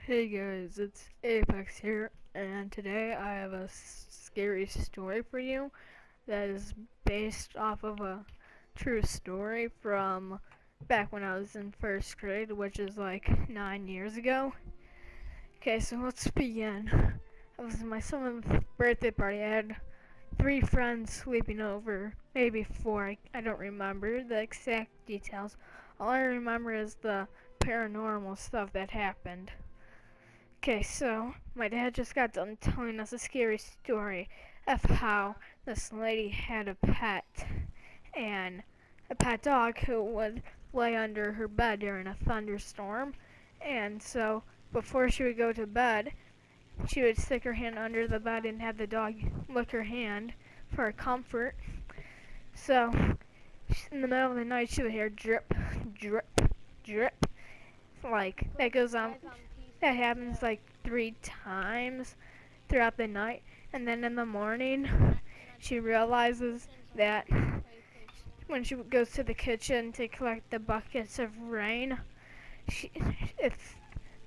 Hey guys, it's Apex here, and today I have a scary story for you that is based off of a true story from back when I was in first grade, which is like 9 years ago. Okay, so let's begin. It was my 7th birthday party. I had 3 friends sleeping over, maybe 4, I don't remember the exact details. All I remember is the paranormal stuff that happened. Okay, so my dad just got done telling us a scary story of how this lady had a pet and a pet dog who would lay under her bed during a thunderstorm. And so before she would go to bed, she would stick her hand under the bed and have the dog lick her hand for comfort. So in the middle of the night, she would hear drip, drip, drip. Like that goes on. That happens like 3 times throughout the night, and then in the morning, she realizes that when she goes to the kitchen to collect the buckets of rain, she, if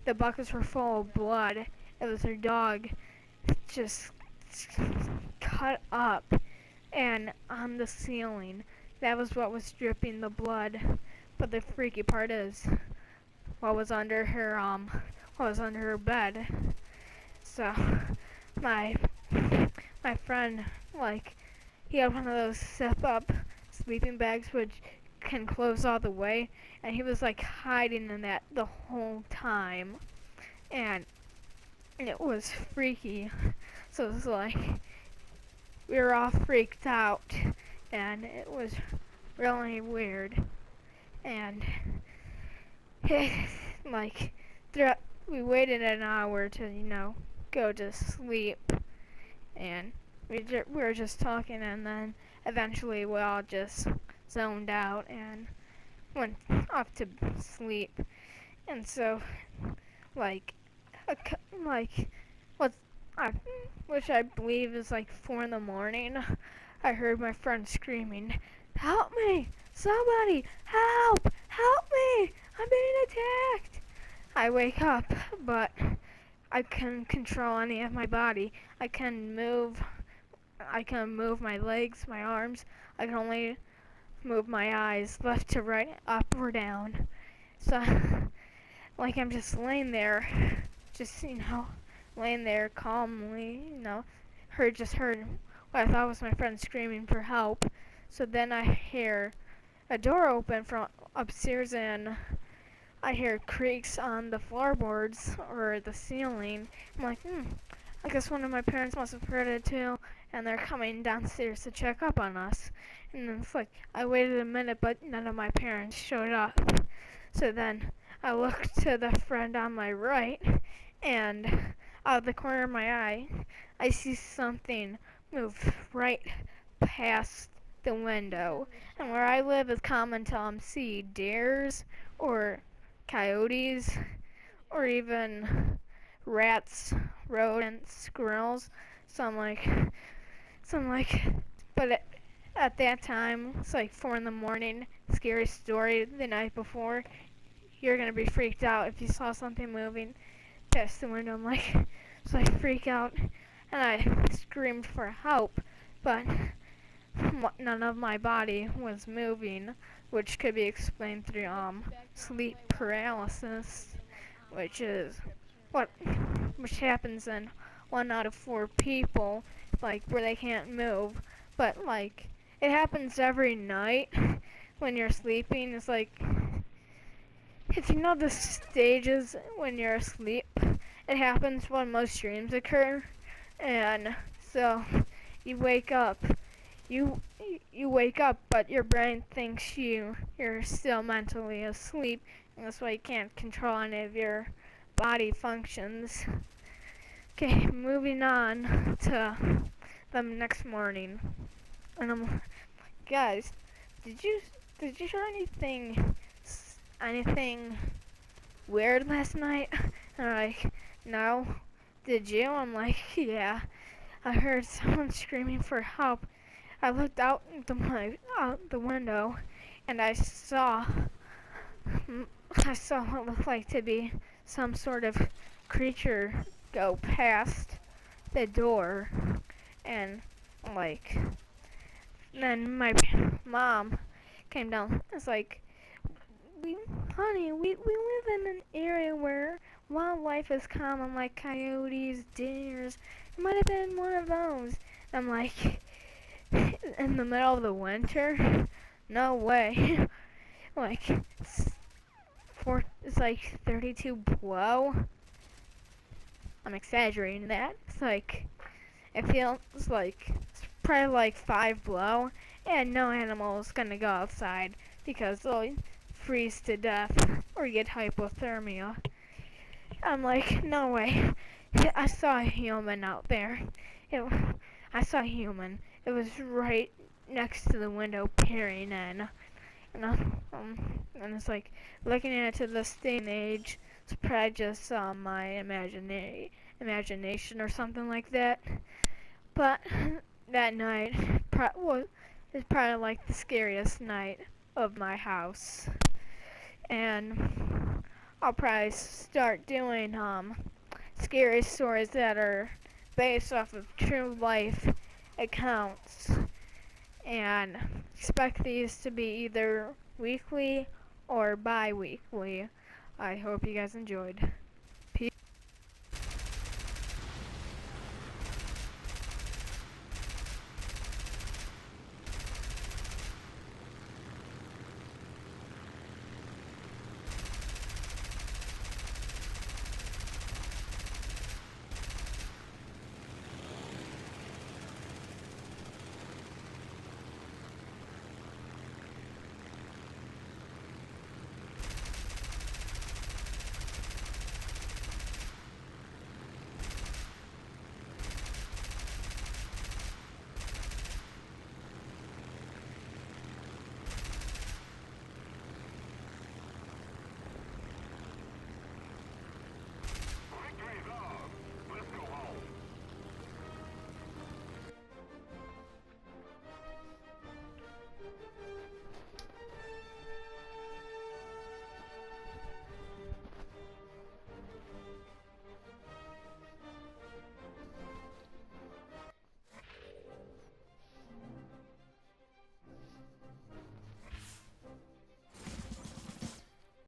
the buckets were full of blood, it was her dog just cut up and on the ceiling. That was what was dripping the blood. But the freaky part is what was under her bed. So my my friend, like, he had one of those zip up sleeping bags which can close all the way, and he was like hiding in that the whole time, and it was freaky. So it was like we were all freaked out, and it was really weird. And like throughout, we waited an hour to go to sleep, and we were just talking, and then eventually we all just zoned out and went off to sleep. And so like like what I which I believe is like 4 in the morning, I heard my friend screaming, "Help me! Somebody! Help! Help me! I'm being attacked!" I wake up, but I can't control any of my body. I can move my legs, my arms. I can only move my eyes left to right, up or down. So like I'm just laying there, just laying there calmly, heard what I thought was my friend screaming for help. So then I hear a door open from upstairs, and I hear creaks on the floorboards or the ceiling. I'm like, I guess one of my parents must have heard it too, and they're coming downstairs to check up on us. And then it's like, I waited a minute, but none of my parents showed up. So then I looked to the friend on my right, and out of the corner of my eye, I see something move right past the window. And where I live is common to see deers or coyotes or even rats, rodents, squirrels. So I'm like, but at that time, it's like 4 in the morning, scary story the night before. You're gonna be freaked out if you saw something moving past the window. I'm like, so I freak out and I screamed for help, but none of my body was moving, which could be explained through sleep paralysis, which is what which happens in 1 out of 4 people, like where they can't move. But like it happens every night when you're sleeping. It's like if you know the stages when you're asleep, it happens when most dreams occur, and so you wake up you you wake up, but your brain thinks you're still mentally asleep, and that's why you can't control any of your body functions. Okay, moving on to the next morning, and I'm, guys, did you hear anything weird last night? And they're like, no. Did you? I'm like, yeah. I heard someone screaming for help. I looked out the window, and I saw what looked like to be some sort of creature go past the door, and like then my mom came down. It's like, we, honey, we live in an area where wildlife is common, like coyotes, deers. It might have been one of those. I'm like, in the middle of the winter? No way. Like, it's like 32 below. I'm exaggerating that. It's like, it feels like it's probably like 5 below, and no animal is gonna go outside because they'll freeze to death or get hypothermia. I'm like, no way. I saw a human out there. It, I saw a human. It was right next to the window peering in. And it's like, looking at it this day and age, it's probably just my imagination or something like that. But that night is probably like the scariest night of my house. And I'll probably start doing scary stories that are based off of true life accounts, and expect these to be either weekly or bi-weekly. I hope you guys enjoyed.